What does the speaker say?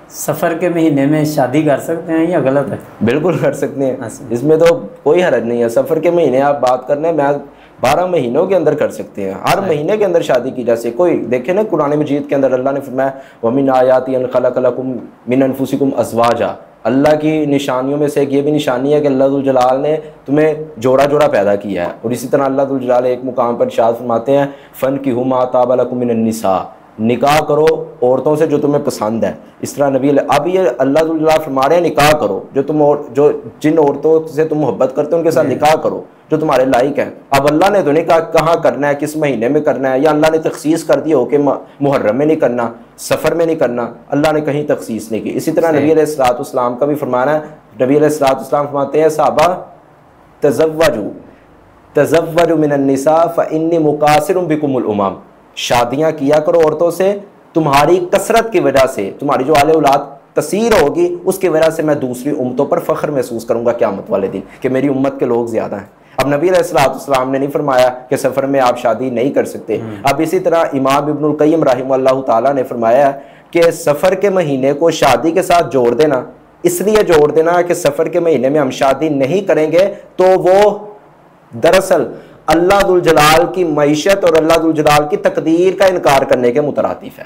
سفر کے مہینے میں شادی کر سکتے ہیں یا غلط ہے؟ بالکل کر سکتے ہیں، اس میں تو کوئی حرج نہیں ہے۔ سفر کے مہینے آپ بات کرنا ہے، میں 12 مہینوں کے اندر کر سکتے ہیں، ہر مہینے کے اندر شادی کی جا سکے۔ کوئی دیکھیں نا قرآن مجید کے اندر اللہ نے فرمایا وَمِنْ آیَاتِهِ أَنْ خَلَقَ لَكُم مِّنْ أَنفُسِكُمْ أَزْوَاجًا، اللہ کی نشانیوں میں سے ایک یہ بھی نشانی ہے کہ اللہ ذوالجلال نے تمہیں جوڑا جوڑا پیدا کیا ہے۔ اور اسی طرح اللہ ذوالجلال ایک مقام پر ارشاد فرماتے ہیں فَانْكِحُوا مَا طَابَ لَكُم مِّنَ النِّسَاءِ، نکاح کرو عورتوں سے جو تمہیں پسند ہے۔ اس طرح نبی اب یہ اللہ ذوالجلال فرما رہے ہیں نکاح کرو، جو جن عورتوں سے تم محبت کرتے ہو ان کے ساتھ نکاح کرو جو تمہارے لائق ہیں۔ اب اللہ نے تو نہیں کہا کہاں کرنا ہے، کس مہینے میں کرنا ہے، یا اللہ نے تخصیص کر دی ہو کہ محرم میں نہیں کرنا، سفر میں نہیں کرنا، اللہ نے کہیں تخصیص نہیں کی۔ اسی طرح نبی علیہ الصلوۃ والسلام کا بھی فرمانا ہے، نبی علیہ الصلوۃ والسلام فرماتے ہیں صحابہ تزوجوا من النساء فإنی مقاصر بکم الامم، شادیاں کیا کرو عورتوں سے، تمہاری کثرت کی وجہ سے تمہاری جو آل اولاد کثیر ہوگی اس کی وجہ سے میں دوسری امتوں پر فخر محسوس کروں گا قیامت والے دن کہ میری امت کے لوگ زیادہ ہیں۔ اب نبی علیہ الصلوۃ والسلام نے نہیں فرمایا کہ سفر میں آپ شادی نہیں کر سکتے۔ اب اسی طرح امام ابن القیم رحمہ اللہ تعالیٰ نے فرمایا کہ سفر کے مہینے کو شادی کے ساتھ جوڑ دینا، اس لیے جوڑ دینا کہ سفر کے مہینے میں ہم شادی نہیں کریں گے تو وہ دراصل اللہ ذوالجلال کی معیشت اور اللہ ذوالجلال کی تقدیر کا انکار کرنے کے مترادف ہے۔